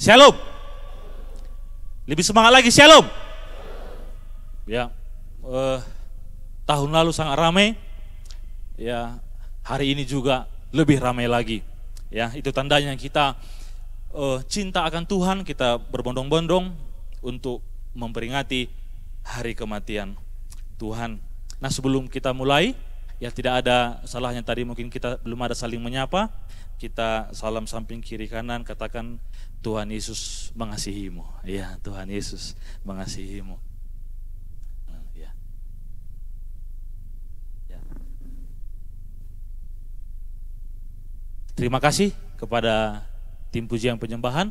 Shalom. Lebih semangat lagi, shalom. Ya, tahun lalu sangat ramai. Ya, hari ini juga lebih ramai lagi. Ya, itu tandanya kita cinta akan Tuhan, kita berbondong-bondong untuk memperingati hari kematian Tuhan. Nah, sebelum kita mulai, ya tidak ada salahnya tadi mungkin kita belum ada saling menyapa. Kita salam samping kiri kanan, katakan Tuhan Yesus mengasihimu. Ya, Tuhan Yesus mengasihimu. Ya. Ya. Terima kasih kepada tim pujian penyembahan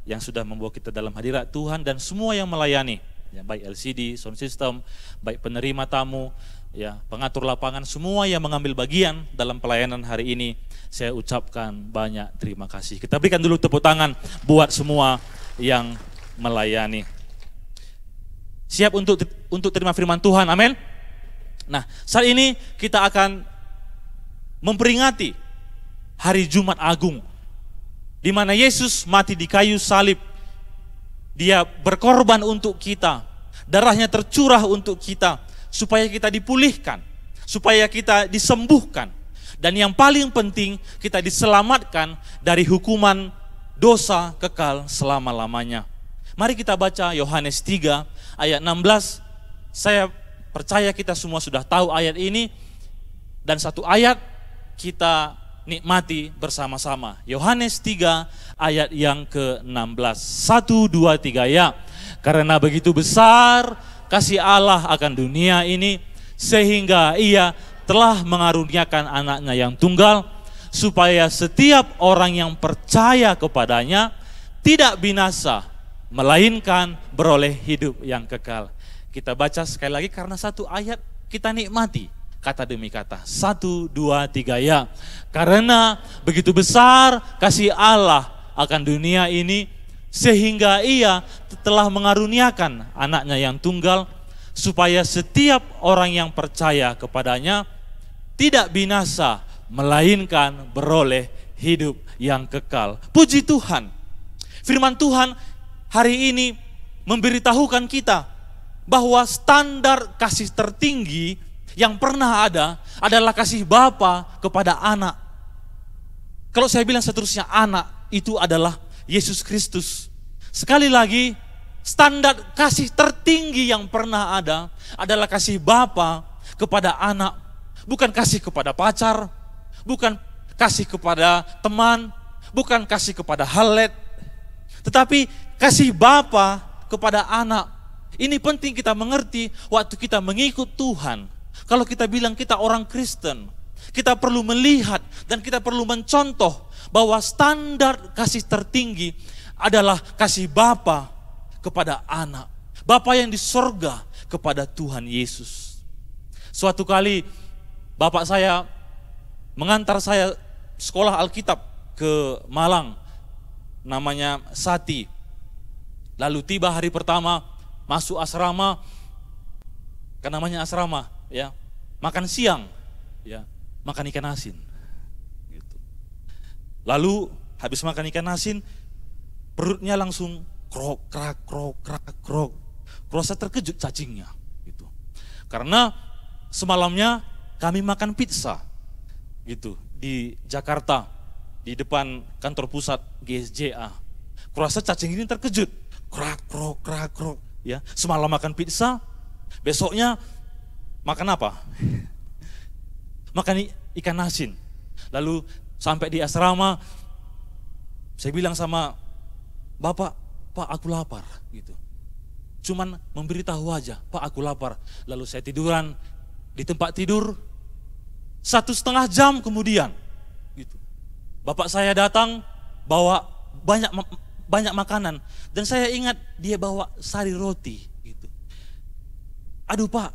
yang sudah membawa kita dalam hadirat Tuhan dan semua yang melayani. Ya, baik LCD, sound system, baik penerima tamu, ya, pengatur lapangan, semua yang mengambil bagian dalam pelayanan hari ini, saya ucapkan banyak terima kasih. Kita berikan dulu tepuk tangan buat semua yang melayani. Siap untuk terima firman Tuhan, amin. Nah, saat ini kita akan memperingati hari Jumat Agung, di mana Yesus mati di kayu salib. Dia berkorban untuk kita, darahnya tercurah untuk kita, supaya kita dipulihkan, supaya kita disembuhkan, dan yang paling penting kita diselamatkan dari hukuman dosa kekal selama-lamanya. Mari kita baca Yohanes 3 ayat 16. Saya percaya kita semua sudah tahu ayat ini, dan satu ayat kita nikmati bersama-sama. Yohanes 3 ayat yang ke-16. 1, 2, 3 ya. Karena begitu besar kasih Allah akan dunia ini, sehingga ia telah mengaruniakan anaknya yang tunggal, supaya setiap orang yang percaya kepadanya tidak binasa, melainkan beroleh hidup yang kekal. Kita baca sekali lagi karena satu ayat kita nikmati. Kata demi kata, 1, 2, 3 ya. Karena begitu besar kasih Allah akan dunia ini, sehingga ia telah mengaruniakan anaknya yang tunggal, supaya setiap orang yang percaya kepadanya tidak binasa, melainkan beroleh hidup yang kekal. Puji Tuhan, firman Tuhan hari ini memberitahukan kita bahwa standar kasih tertinggi yang pernah ada adalah kasih Bapa kepada anak. Kalau saya bilang seterusnya anak, itu adalah Yesus Kristus. Sekali lagi, standar kasih tertinggi yang pernah ada adalah kasih Bapa kepada anak. Bukan kasih kepada pacar, bukan kasih kepada teman, bukan kasih kepada halet, tetapi kasih Bapa kepada anak. Ini penting kita mengerti waktu kita mengikut Tuhan. Kalau kita bilang kita orang Kristen, kita perlu melihat dan kita perlu mencontoh bahwa standar kasih tertinggi adalah kasih Bapa kepada anak. Bapa yang di sorga kepada Tuhan Yesus. Suatu kali bapak saya mengantar saya sekolah Alkitab ke Malang, namanya Sati. Lalu tiba hari pertama masuk asrama, kan namanya asrama, ya, makan siang, ya, makan ikan asin. Gitu. Lalu habis makan ikan asin, perutnya langsung krok, krak, krok, krak, krok. Rasa terkejut cacingnya. Gitu. Karena semalamnya kami makan pizza, gitu, di Jakarta, di depan kantor pusat GSJA. Kurasa cacing ini terkejut, krak, krok, krak, krok. Ya, semalam makan pizza, besoknya makan apa? Makan ikan asin. Lalu sampai di asrama, saya bilang sama bapak, Pak aku lapar. Gitu. Cuman memberitahu aja, Pak aku lapar. Lalu saya tiduran di tempat tidur, 1,5 jam kemudian. Gitu. Bapak saya datang bawa banyak makanan. Dan saya ingat dia bawa sari roti. Gitu. Aduh Pak,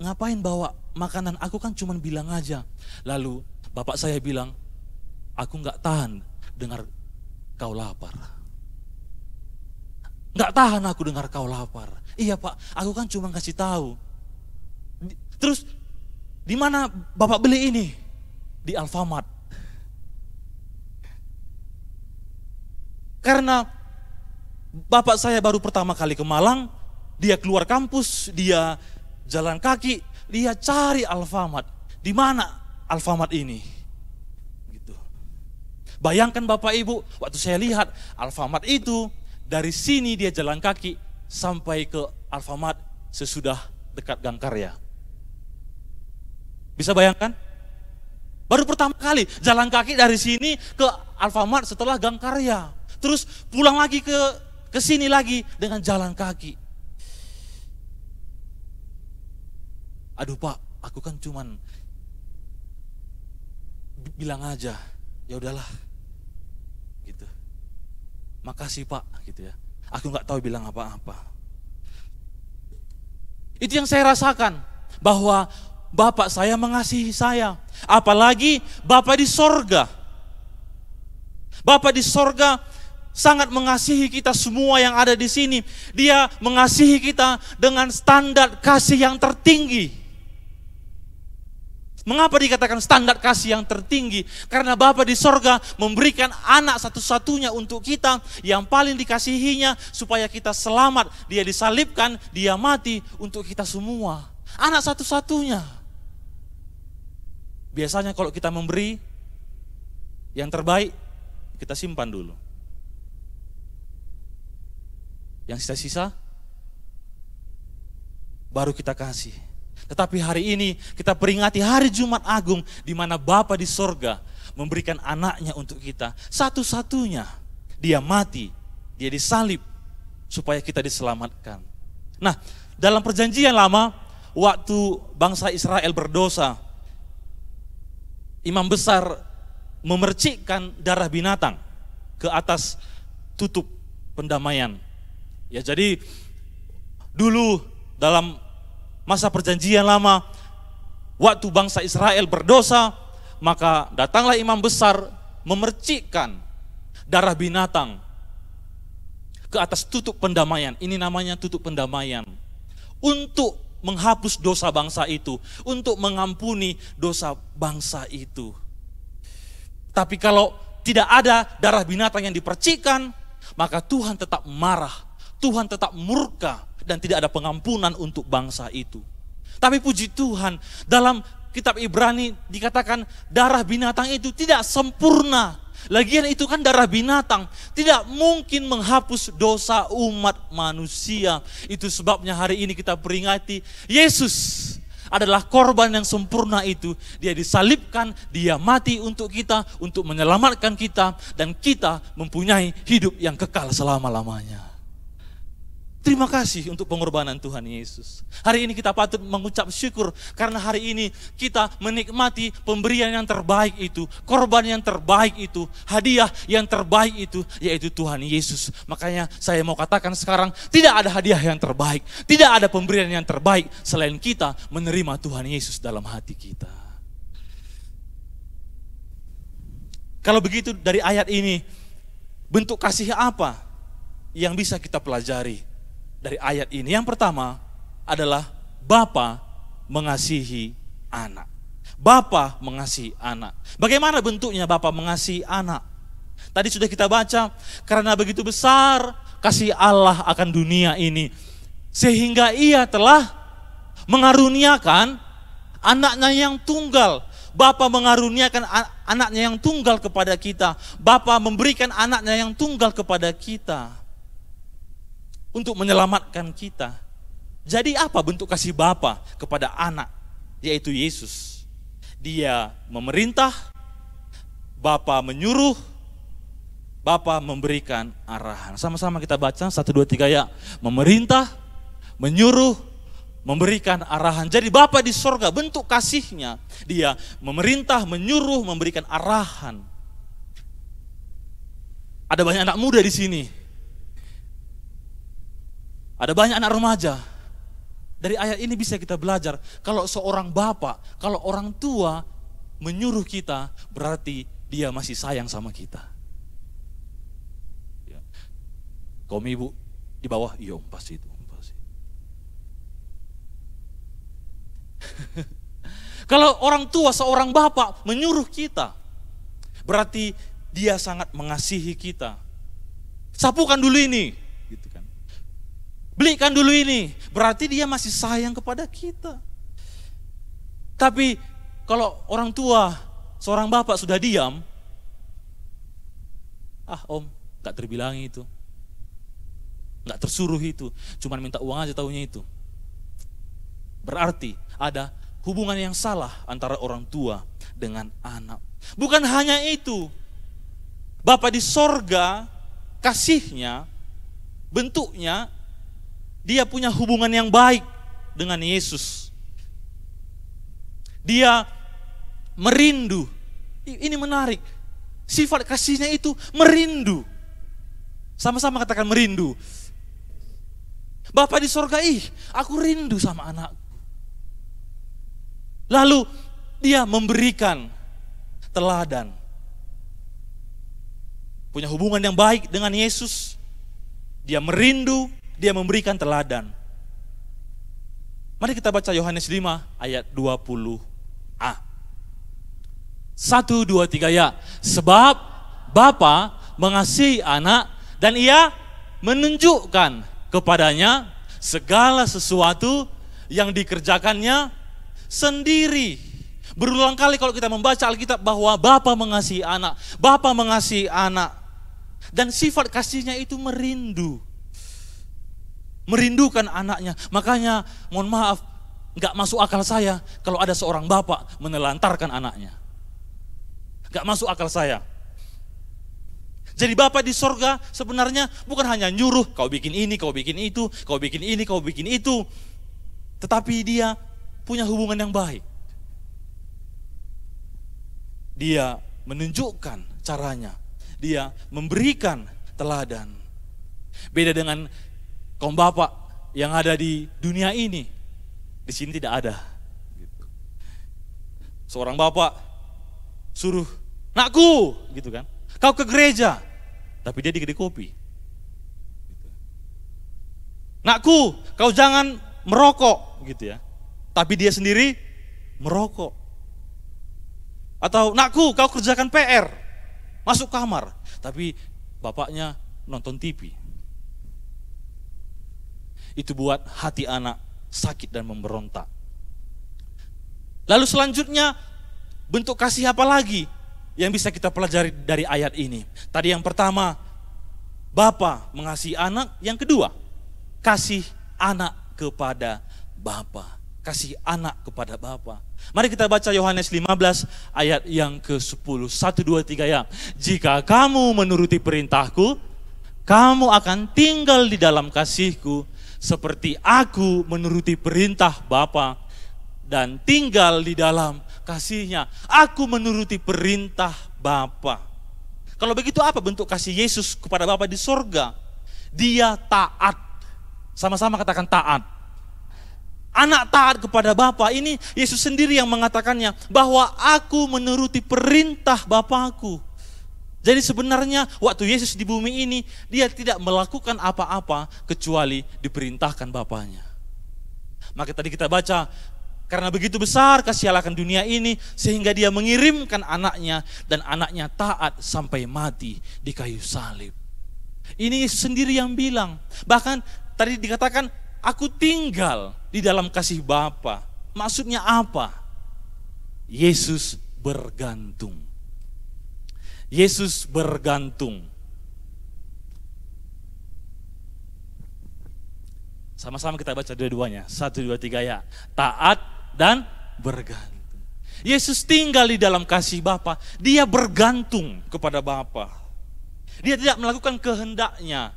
ngapain bawa makanan? Aku kan cuma bilang aja. Lalu bapak saya bilang, aku gak tahan dengar kau lapar. Gak tahan aku dengar kau lapar. Iya Pak, aku kan cuma kasih tahu. Terus di mana Bapak beli ini? Di Alfamart. Karena bapak saya baru pertama kali ke Malang, dia keluar kampus, dia jalan kaki, dia cari Alfamart. Di mana Alfamart ini? Gitu. Bayangkan Bapak Ibu, waktu saya lihat Alfamart itu, dari sini dia jalan kaki sampai ke Alfamart sesudah dekat Gang Karya. Bisa bayangkan? Baru pertama kali jalan kaki dari sini ke Alfamart setelah Gang Karya. Terus pulang lagi ke sini lagi dengan jalan kaki. Aduh Pak, aku kan cuman bilang aja, ya udahlah. Gitu. Makasih Pak, gitu ya. Aku nggak tahu bilang apa-apa. Itu yang saya rasakan, bahwa Bapak saya mengasihi saya. Apalagi Bapak di sorga. Bapak di sorga sangat mengasihi kita semua yang ada di sini. Dia mengasihi kita dengan standar kasih yang tertinggi. Mengapa dikatakan standar kasih yang tertinggi? Karena Bapa di sorga memberikan anak satu-satunya untuk kita, yang paling dikasihinya supaya kita selamat. Dia disalibkan, dia mati untuk kita semua. Anak satu-satunya. Biasanya kalau kita memberi yang terbaik, kita simpan dulu. Yang sisa-sisa baru kita kasih. Tetapi hari ini kita peringati hari Jumat Agung, di mana Bapa di sorga memberikan anaknya untuk kita. Satu-satunya, dia mati, dia disalib supaya kita diselamatkan. Nah, dalam perjanjian lama, waktu bangsa Israel berdosa, imam besar memercikkan darah binatang ke atas tutup pendamaian. Ya, jadi dulu dalam masa perjanjian lama, waktu bangsa Israel berdosa, maka datanglah imam besar memercikkan darah binatang ke atas tutup pendamaian. Ini namanya tutup pendamaian. Untuk menghapus dosa bangsa itu, untuk mengampuni dosa bangsa itu. Tapi kalau tidak ada darah binatang yang dipercikkan, maka Tuhan tetap marah, Tuhan tetap murka, dan tidak ada pengampunan untuk bangsa itu. Tapi puji Tuhan, dalam kitab Ibrani dikatakan darah binatang itu tidak sempurna. Lagian itu kan darah binatang, tidak mungkin menghapus dosa umat manusia. Itu sebabnya hari ini kita peringati Yesus adalah korban yang sempurna itu. Dia disalibkan, dia mati untuk kita, untuk menyelamatkan kita, dan kita mempunyai hidup yang kekal selama-lamanya. Terima kasih untuk pengorbanan Tuhan Yesus. Hari ini kita patut mengucap syukur karena hari ini kita menikmati pemberian yang terbaik itu, korban yang terbaik itu, hadiah yang terbaik itu, yaitu Tuhan Yesus. Makanya saya mau katakan sekarang, tidak ada hadiah yang terbaik, tidak ada pemberian yang terbaik selain kita menerima Tuhan Yesus dalam hati kita. Kalau begitu dari ayat ini, bentuk kasih apa yang bisa kita pelajari dari ayat ini? Yang pertama adalah Bapa mengasihi anak. Bapa mengasihi anak. Bagaimana bentuknya Bapa mengasihi anak? Tadi sudah kita baca, karena begitu besar kasih Allah akan dunia ini, sehingga Ia telah mengaruniakan anaknya yang tunggal. Bapa mengaruniakan anaknya yang tunggal kepada kita. Bapa memberikan anaknya yang tunggal kepada kita untuk menyelamatkan kita. Jadi apa bentuk kasih Bapa kepada anak? Yaitu Yesus. Dia memerintah, Bapa menyuruh, Bapa memberikan arahan. Sama-sama kita baca 1, 2, 3 ya. Memerintah, menyuruh, memberikan arahan. Jadi Bapa di sorga bentuk kasihnya, dia memerintah, menyuruh, memberikan arahan. Ada banyak anak muda di sini. Ada banyak anak remaja. Dari ayat ini bisa kita belajar, kalau seorang bapak, kalau orang tua menyuruh kita, berarti dia masih sayang sama kita. Ya. Kaum ibu di bawah, iya pasti itu. Pasti. Kalau orang tua, seorang bapak menyuruh kita, berarti dia sangat mengasihi kita. Sapukan dulu ini, gitu kan. Belikan dulu ini, berarti dia masih sayang kepada kita. Tapi kalau orang tua, seorang bapak sudah diam, om, gak terbilangi itu. Gak tersuruh itu, cuman minta uang aja taunya itu. Berarti ada hubungan yang salah antara orang tua dengan anak. Bukan hanya itu, Bapa di sorga, kasihnya, bentuknya, dia punya hubungan yang baik dengan Yesus. Dia merindu. Ini menarik. Sifat kasihnya itu merindu. Sama-sama katakan merindu. Bapa di sorga, aku rindu sama anakku. Lalu dia memberikan teladan. Punya hubungan yang baik dengan Yesus. Dia merindu, dia memberikan teladan. Mari kita baca Yohanes 5 ayat 20a. 1, 2, 3 ya. Sebab Bapa mengasihi anak dan ia menunjukkan kepadanya segala sesuatu yang dikerjakannya sendiri. Berulang kali kalau kita membaca Alkitab bahwa Bapa mengasihi anak, Bapa mengasihi anak. Dan sifat kasihnya itu merindu. Merindukan anaknya. Makanya mohon maaf, gak masuk akal saya kalau ada seorang bapak menelantarkan anaknya. Gak masuk akal saya. Jadi Bapa di sorga sebenarnya bukan hanya nyuruh, kau bikin ini, kau bikin itu, kau bikin ini, kau bikin itu. Tetapi dia punya hubungan yang baik. Dia menunjukkan caranya. Dia memberikan teladan. Beda dengan kaum bapak yang ada di dunia ini. Di sini tidak ada. Seorang bapak suruh, nakku, gitu kan. Kau ke gereja, tapi dia di kedai kopi. Nakku, kau jangan merokok, gitu ya. Tapi dia sendiri merokok. Atau nakku, kau kerjakan PR, masuk kamar, tapi bapaknya nonton TV. Itu buat hati anak sakit dan memberontak. Lalu selanjutnya, bentuk kasih apa lagi yang bisa kita pelajari dari ayat ini? Tadi yang pertama, Bapa mengasihi anak. Yang kedua, kasih anak kepada Bapa. Kasih anak kepada Bapa. Mari kita baca Yohanes 15 ayat yang ke-10. 1, 2, 3 ya. Jika kamu menuruti perintahku, kamu akan tinggal di dalam kasihku, seperti aku menuruti perintah Bapa dan tinggal di dalam kasihnya. Aku menuruti perintah Bapa. Kalau begitu apa bentuk kasih Yesus kepada Bapa di sorga? Dia taat. Sama-sama katakan taat. Anak taat kepada Bapa. Ini Yesus sendiri yang mengatakannya, bahwa aku menuruti perintah Bapakku. Jadi sebenarnya waktu Yesus di bumi ini, dia tidak melakukan apa-apa kecuali diperintahkan Bapanya. Maka tadi kita baca, karena begitu besar kasih Allah akan dunia ini, sehingga dia mengirimkan anaknya, dan anaknya taat sampai mati di kayu salib. Ini Yesus sendiri yang bilang. Bahkan tadi dikatakan, aku tinggal di dalam kasih Bapa. Maksudnya apa? Yesus bergantung. Yesus bergantung. Sama-sama kita baca dua-duanya. 1, 2, 3 ya. Taat dan bergantung. Yesus tinggal di dalam kasih Bapa. Dia bergantung kepada Bapa. Dia tidak melakukan kehendaknya.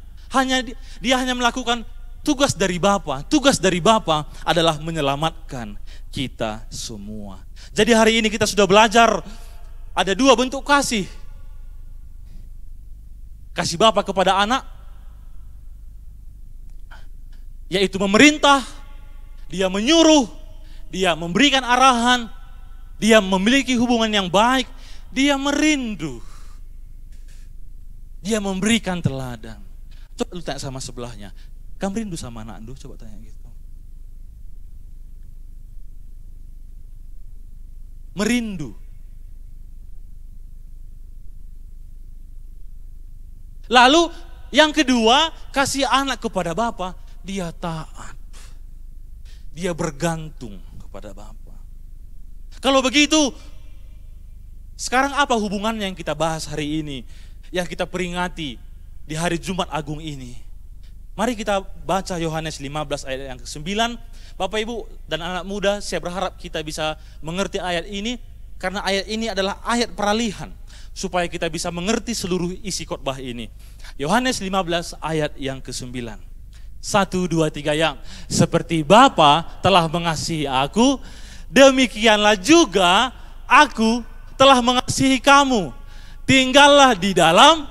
Dia hanya melakukan tugas dari Bapa. Tugas dari Bapa adalah menyelamatkan kita semua. Jadi hari ini kita sudah belajar ada 2 bentuk kasih. Kasih Bapa kepada anak, yaitu memerintah, dia menyuruh, dia memberikan arahan, dia memiliki hubungan yang baik, dia merindu, dia memberikan teladan. Coba lu tanya sama sebelahnya, kamu rindu sama anak lu? Coba tanya gitu. Merindu. Lalu yang kedua, kasih anak kepada Bapa, dia taat. Dia bergantung kepada Bapa. Kalau begitu, sekarang apa hubungannya yang kita bahas hari ini, yang kita peringati di hari Jumat Agung ini? Mari kita baca Yohanes 15 ayat yang ke-9. Bapak Ibu dan anak muda, saya berharap kita bisa mengerti ayat ini, karena ayat ini adalah ayat peralihan, supaya kita bisa mengerti seluruh isi khotbah ini. Yohanes 15 ayat yang ke-9. 1, 2, 3 yang. Seperti Bapa telah mengasihi aku, demikianlah juga aku telah mengasihi kamu. Tinggallah di dalam.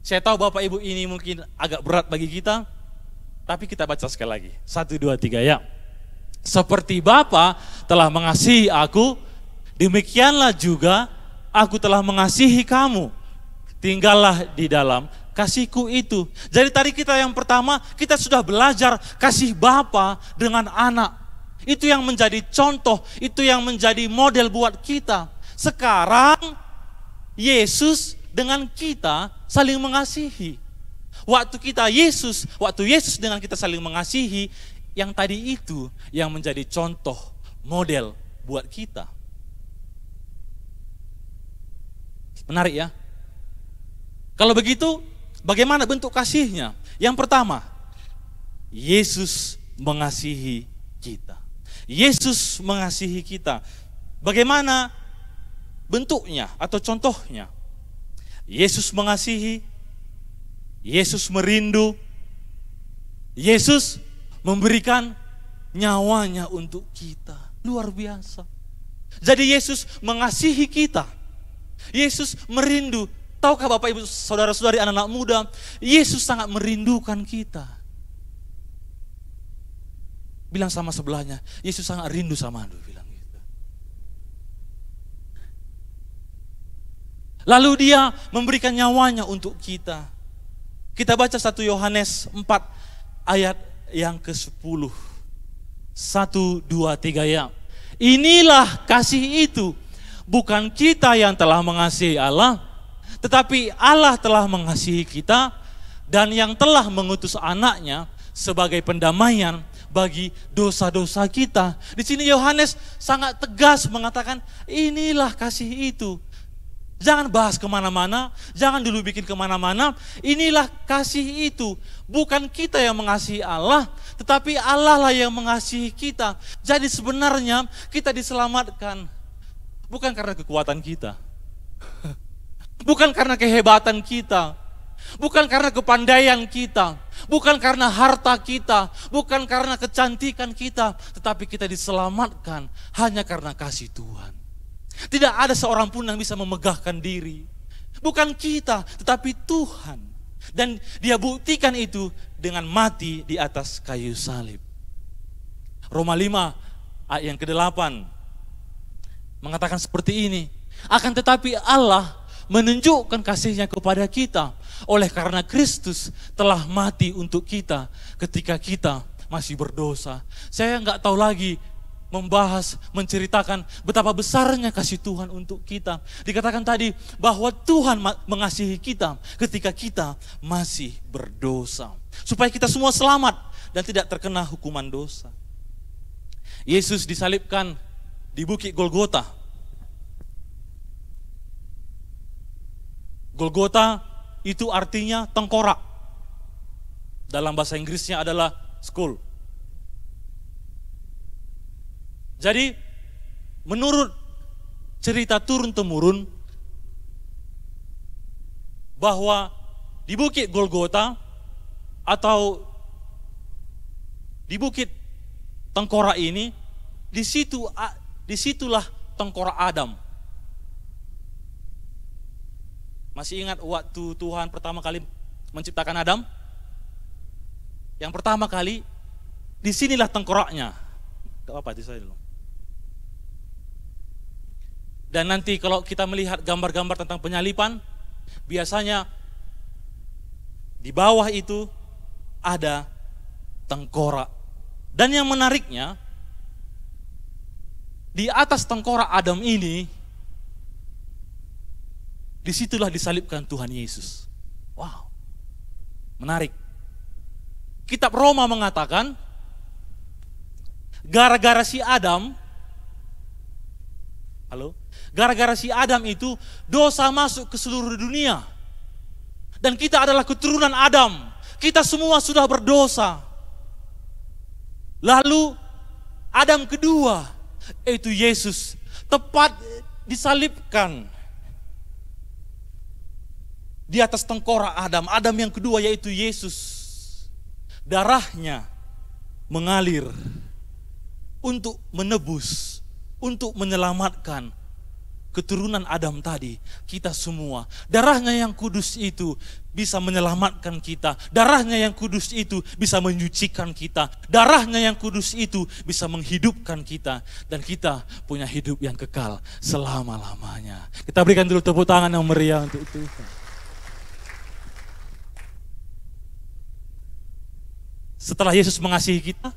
Saya tahu Bapak Ibu ini mungkin agak berat bagi kita, tapi kita baca sekali lagi. 1, 2, 3 ya. Seperti Bapa telah mengasihi aku, demikianlah juga aku telah mengasihi kamu. Tinggallah di dalam kasihku itu. Jadi tadi kita yang pertama, kita sudah belajar kasih Bapa dengan anak. Itu yang menjadi contoh, itu yang menjadi model buat kita. Sekarang Yesus dengan kita saling mengasihi. Waktu Yesus dengan kita saling mengasihi, yang tadi itu yang menjadi contoh model buat kita. Menarik ya? Kalau begitu, bagaimana bentuk kasihnya? Yang pertama, Yesus mengasihi kita. Yesus mengasihi kita. Bagaimana bentuknya atau contohnya? Yesus mengasihi, Yesus merindu, Yesus memberikan nyawanya untuk kita. Luar biasa. Jadi Yesus mengasihi kita. Yesus merindu. Tahukah Bapak Ibu saudara-saudari anak-anak muda, Yesus sangat merindukan kita. Bilang sama sebelahnya, Yesus sangat rindu sama Anda, bilang gitu. Lalu dia memberikan nyawanya untuk kita. Kita baca 1 Yohanes 4 ayat yang ke-10. 1, 2, 3 ya. Inilah kasih itu, bukan kita yang telah mengasihi Allah, tetapi Allah telah mengasihi kita dan yang telah mengutus anaknya sebagai pendamaian bagi dosa-dosa kita. Di sini Yohanes sangat tegas mengatakan, inilah kasih itu. Jangan bahas kemana-mana, jangan dulu bikin kemana-mana. Inilah kasih itu. Bukan kita yang mengasihi Allah, tetapi Allah lah yang mengasihi kita. Jadi sebenarnya kita diselamatkan bukan karena kekuatan kita, bukan karena kehebatan kita, bukan karena kepandaian kita, bukan karena harta kita, bukan karena kecantikan kita, tetapi kita diselamatkan hanya karena kasih Tuhan. Tidak ada seorang pun yang bisa memegahkan diri. Bukan kita, tetapi Tuhan. Dan dia buktikan itu dengan mati di atas kayu salib. Roma 5 ayat yang ke-8 mengatakan seperti ini. Akan tetapi Allah menunjukkan kasihnya kepada kita oleh karena Kristus telah mati untuk kita ketika kita masih berdosa. Saya nggak tahu lagi membahas, menceritakan betapa besarnya kasih Tuhan untuk kita. Dikatakan tadi bahwa Tuhan mengasihi kita ketika kita masih berdosa. Supaya kita semua selamat dan tidak terkena hukuman dosa. Yesus disalibkan di Bukit Golgota. Golgota itu artinya tengkorak. Dalam bahasa Inggrisnya adalah skull. Jadi menurut cerita turun-temurun bahwa di Bukit Golgota atau di Bukit Tengkorak ini, disitulah tengkorak Adam. Masih ingat waktu Tuhan pertama kali menciptakan Adam? Yang pertama kali, disinilah tengkoraknya. Gak apa-apa, di saya dulu. Dan nanti kalau kita melihat gambar-gambar tentang penyalipan, biasanya di bawah itu ada tengkorak. Dan yang menariknya, di atas tengkorak Adam ini, disitulah disalibkan Tuhan Yesus. Wow, menarik. Kitab Roma mengatakan, gara-gara si Adam, gara-gara si Adam itu dosa masuk ke seluruh dunia. Dan kita adalah keturunan Adam. Kita semua sudah berdosa. Lalu Adam kedua, yaitu Yesus, tepat disalibkan di atas tengkorak Adam. Adam yang kedua yaitu Yesus. Darahnya mengalir untuk menebus, untuk menyelamatkan keturunan Adam tadi, kita semua. Darahnya yang kudus itu bisa menyelamatkan kita. Darahnya yang kudus itu bisa menyucikan kita. Darahnya yang kudus itu bisa menghidupkan kita. Dan kita punya hidup yang kekal selama-lamanya. Kita berikan dulu tepuk tangan yang meriah untuk itu. Setelah Yesus mengasihi kita,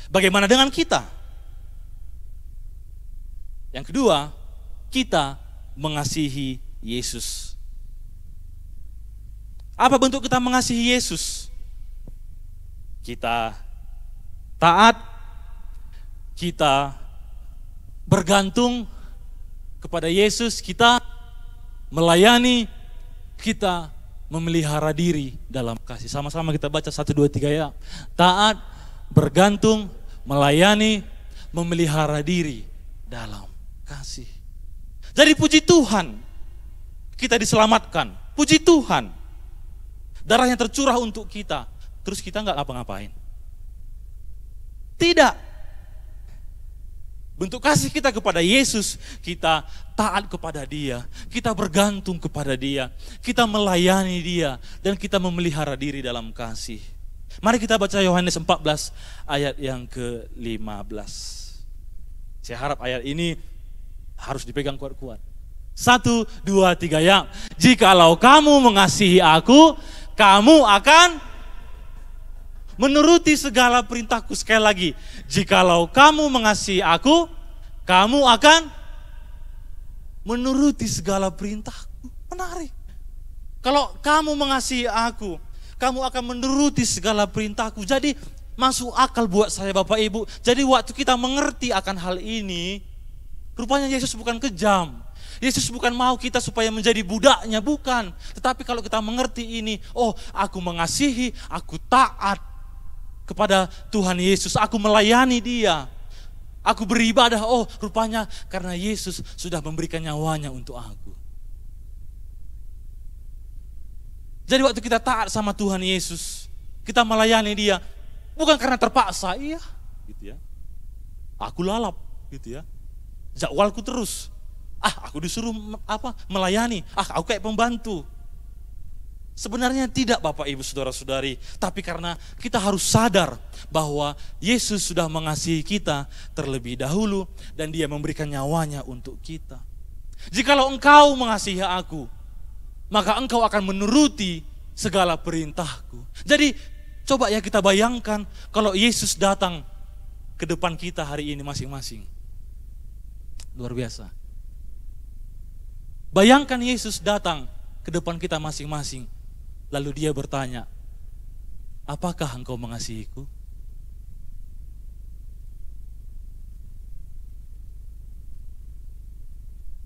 bagaimana dengan kita? Yang kedua, kita mengasihi Yesus. Apa bentuk kita mengasihi Yesus? Kita taat, kita bergantung kepada Yesus, kita melayani, kita memelihara diri dalam kasih. Sama-sama kita baca 1, 2, 3 ya. Taat, bergantung, melayani, memelihara diri dalam kasih. Jadi puji Tuhan, kita diselamatkan. Puji Tuhan, darahnya tercurah untuk kita. Terus kita nggak ngapa-ngapain. Tidak. Bentuk kasih kita kepada Yesus, kita taat kepada Dia, kita bergantung kepada Dia, kita melayani Dia, dan kita memelihara diri dalam kasih. Mari kita baca Yohanes 14 ayat yang ke-15. Saya harap ayat ini harus dipegang kuat-kuat. 1, 2, 3 ya. Jikalau kamu mengasihi aku, kamu akan menuruti segala perintahku. Sekali lagi, jikalau kamu mengasihi aku, kamu akan menuruti segala perintahku. Menarik. Kalau kamu mengasihi aku, kamu akan menuruti segala perintahku. Jadi masuk akal buat saya Bapak Ibu. Jadi waktu kita mengerti akan hal ini, rupanya Yesus bukan kejam. Yesus bukan mau kita supaya menjadi budaknya, bukan. Tetapi kalau kita mengerti ini, oh aku mengasihi, aku taat kepada Tuhan Yesus, aku melayani Dia, aku beribadah, oh rupanya karena Yesus sudah memberikan nyawanya untuk aku. Jadi waktu kita taat sama Tuhan Yesus, kita melayani Dia, bukan karena terpaksa, iya, gitu ya. Aku lalap, gitu ya. Jadwalku terus, aku disuruh melayani, aku kayak pembantu. Sebenarnya tidak Bapak Ibu Saudara-saudari, tapi karena kita harus sadar bahwa Yesus sudah mengasihi kita terlebih dahulu dan Dia memberikan nyawanya untuk kita. Jikalau engkau mengasihi aku, maka engkau akan menuruti segala perintahku. Jadi coba ya kita bayangkan kalau Yesus datang ke depan kita hari ini masing-masing. Luar biasa. Bayangkan Yesus datang ke depan kita masing-masing. Lalu Dia bertanya, apakah engkau mengasihiku?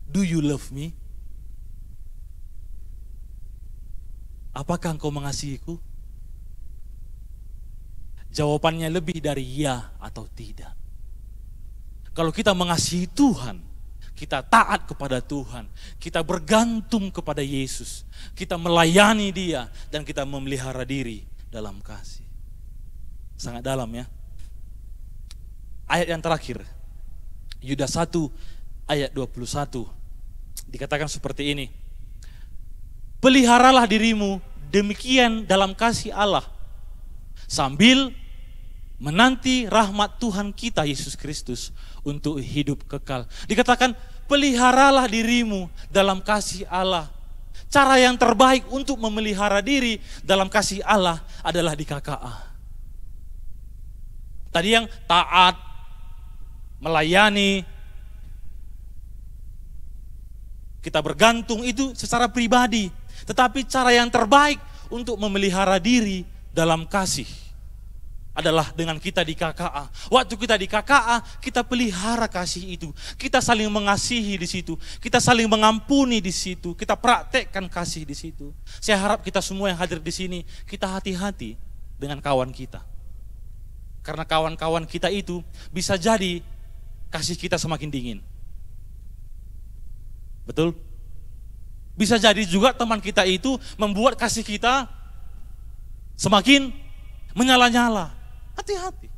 Do you love me? Apakah engkau mengasihiku? Jawabannya lebih dari ya atau tidak. Kalau kita mengasihi Tuhan, kita taat kepada Tuhan, kita bergantung kepada Yesus, kita melayani Dia, dan kita memelihara diri dalam kasih. Sangat dalam ya. Ayat yang terakhir, Yudas 1 ayat 21, dikatakan seperti ini. Peliharalah dirimu demikian dalam kasih Allah, sambil menanti rahmat Tuhan kita Yesus Kristus untuk hidup kekal. Dikatakan peliharalah dirimu dalam kasih Allah. Cara yang terbaik untuk memelihara diri dalam kasih Allah adalah di KKA. Tadi yang taat, melayani, kita bergantung itu secara pribadi. Tetapi cara yang terbaik untuk memelihara diri dalam kasih adalah dengan kita di KKA. Waktu kita di KKA, kita pelihara kasih itu. Kita saling mengasihi di situ. Kita saling mengampuni di situ. Kita praktekkan kasih di situ. Saya harap kita semua yang hadir di sini, kita hati-hati dengan kawan kita. Karena kawan-kawan kita itu bisa jadi kasih kita semakin dingin. Betul? Bisa jadi juga teman kita itu membuat kasih kita semakin menyala-nyala. Hati-hati.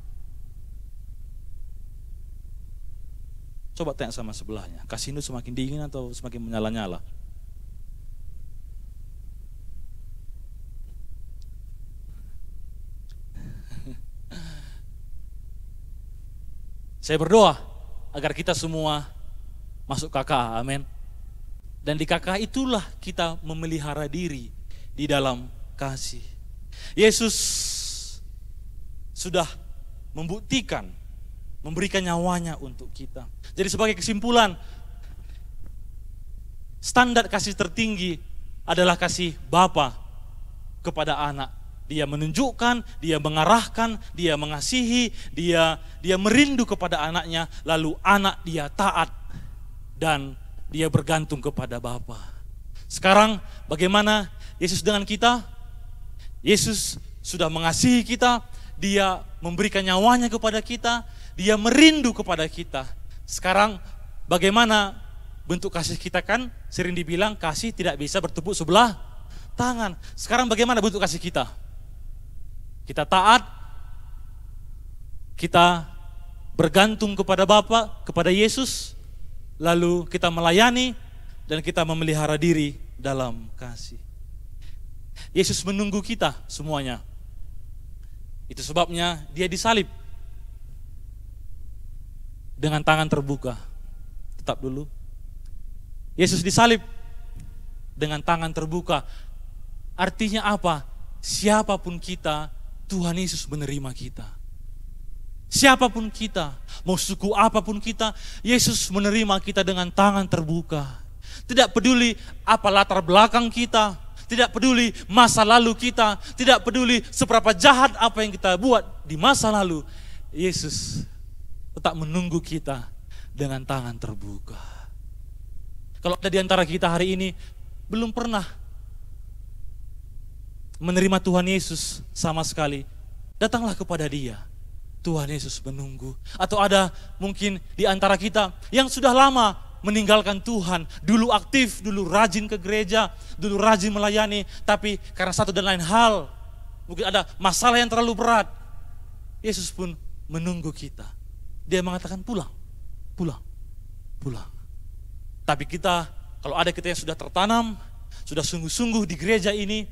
Coba tanya sama sebelahnya, kasih itu semakin dingin atau semakin menyala-nyala? Saya berdoa agar kita semua masuk KKA, amin. Dan di KKA itulah kita memelihara diri di dalam kasih. Yesus sudah membuktikan, memberikan nyawanya untuk kita. Jadi sebagai kesimpulan, standar kasih tertinggi adalah kasih Bapa kepada anak. Dia menunjukkan, dia mengarahkan, dia mengasihi, dia merindu kepada anaknya, lalu anak dia taat dan dia bergantung kepada Bapa. Sekarang bagaimana Yesus dengan kita? Yesus sudah mengasihi kita, dia memberikan nyawanya kepada kita, dia merindu kepada kita. Sekarang bagaimana bentuk kasih kita? Kan sering dibilang kasih tidak bisa bertepuk sebelah tangan. Sekarang bagaimana bentuk kasih kita? Kita taat, kita bergantung kepada Bapa, kepada Yesus, lalu kita melayani dan kita memelihara diri dalam kasih. Yesus menunggu kita semuanya. Itu sebabnya dia disalib dengan tangan terbuka. Tetap dulu. Yesus disalib dengan tangan terbuka. Artinya apa? Siapapun kita, Tuhan Yesus menerima kita. Siapapun kita, mau suku apapun kita, Yesus menerima kita dengan tangan terbuka. Tidak peduli apa latar belakang kita, tidak peduli masa lalu kita, tidak peduli seberapa jahat apa yang kita buat di masa lalu, Yesus tetap menunggu kita dengan tangan terbuka. Kalau ada di antara kita hari ini belum pernah menerima Tuhan Yesus sama sekali, datanglah kepada Dia. Tuhan Yesus menunggu. Atau ada mungkin di antara kita yang sudah lama meninggalkan Tuhan, dulu aktif, dulu rajin ke gereja, dulu rajin melayani, tapi karena satu dan lain hal, mungkin ada masalah yang terlalu berat, Yesus pun menunggu kita. Dia mengatakan pulang, pulang, pulang. Tapi kita, kalau ada kita yang sudah tertanam, sudah sungguh-sungguh di gereja ini,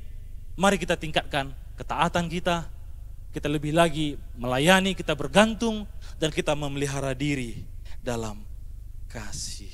mari kita tingkatkan ketaatan kita lebih lagi melayani, kita bergantung, dan kita memelihara diri dalam kasih.